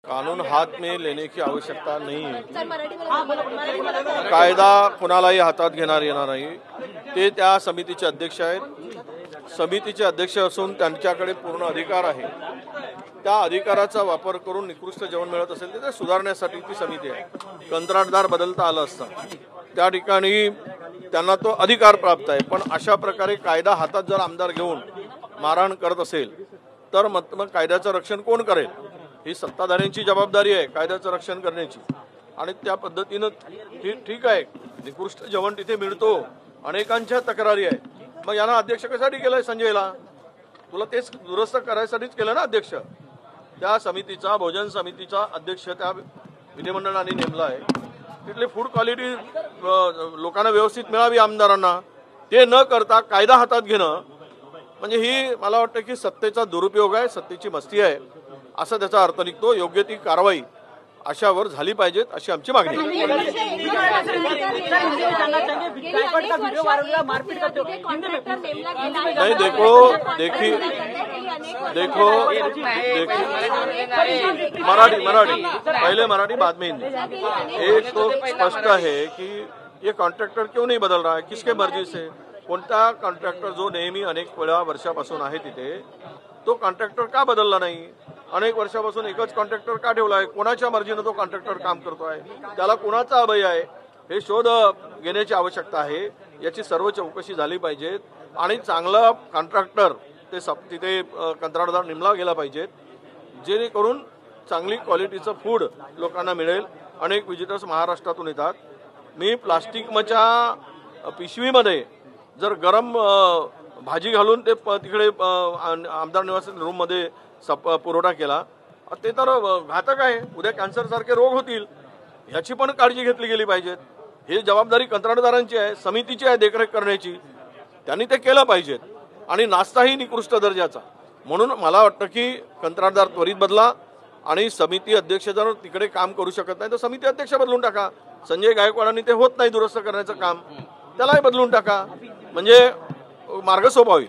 कानून हाथ में लेने की आवश्यकता नहीं है। कायदा कोणालाही हातात घेणार येणार नाही। ते त्या समितीचे अध्यक्ष आहेत। समितीचे अध्यक्ष असून त्यांच्याकडे पूर्ण अधिकार आहे। त्या अधिकाराचा वापर करून निकृष्ट जेवण मिळत असेल तर ते सुधारण्यासाठी ती समिती आहे। कंत्राटदार बदलता आला असता त्या ठिकाणी त्यांना तो अधिकार प्राप्त आहे। पण अशा प्रकारे कायदा हातात जर आमदार घेऊन मारहाण करत असेल तर मग कायद्याचं रक्षण कोण करेल? ही सत्ताधाऱ्यांची जबाबदारी आहे कायद्याचं रक्षण करण्याची। आणि त्या पद्धतीने ठीक आहे, निकृष्ट जेवण तिथे मिळतो, अनेकांच्या तक्रारी आहेत। मग यांना अध्यक्ष कशासाठी केलंय? संजयला तुला तेच दुरुस्त करायसाठीच केलं ना अध्यक्ष। त्या समितीचा भोजन समितीचा अध्यक्ष त्या विधिमंडळाने नेमला आहे। तिथली फूड क्वालिटी लोकांना व्यवस्थित मिळावी आमदारांना, ते न करता कायदा हातात घेणं म्हणजे ही मला वाटतं की सत्तेचा दुरुपयोग आहे, सत्तेची मस्ती आहे असा त्याचा अर्थ निघतो। योग्य ती कारवाई अशावर झाली पाहिजे अशी आमची मागणी आहे। नहीं देखो मराठी पहले मराठी बाद में हिंदी। एक तो स्पष्ट है कि ये कॉन्ट्रैक्टर क्यों नहीं बदल रहा है, किसके मर्जी से? कोणता कॉन्ट्रॅक्टर जो नेहमी अनेक वेळा वर्षापासून आहे तिथे तो कॉन्ट्रॅक्टर का बदलला नाही? अनेक वर्षापासून एकच कॉन्ट्रॅक्टर का ठेवला आहे? कोणाच्या मर्जीने तो कॉन्ट्रॅक्टर काम करतोय? त्याला कोणाचा अभय आहे हे शोध घेण्याची आवश्यकता आहे। याची सर्व चौकशी झाली पाहिजे आणि चांगला कॉन्ट्रॅक्टर ते तिथे कंत्राटदार नेमला गेला पाहिजे जेणेकरून चांगली क्वालिटीचं फूड लोकांना मिळेल। अनेक विजिटर्स महाराष्ट्रातून येतात। मी प्लास्टिकच्या पिशवीमध्ये जर गरम भाजी घालून ते तिकडे आमदार निवास रूममध्ये पुरवठा केला ते तर घातक आहे। उद्या कॅन्सर सारखे रोग होतील, याची पण काळजी घेतली गेली पाहिजे। ही जबाबदारी कंत्राटदारांची आहे, समितीची आहे देखरेख करण्याची, त्यांनी ते केलं पाहिजे। आणि नाश्ताही निकृष्ट दर्जाचा, म्हणून मला वाटतं की कंत्राटदार त्वरित बदला आणि समिती अध्यक्ष जर तिकडे काम करू शकत नाही तर समिती अध्यक्ष बदलून टाका। संजय गायकवाडांनी ते होत नाही दुरुस्त करण्याचं काम, त्यालाही बदलून टाका म्हणजे मार्ग सोपा होईल।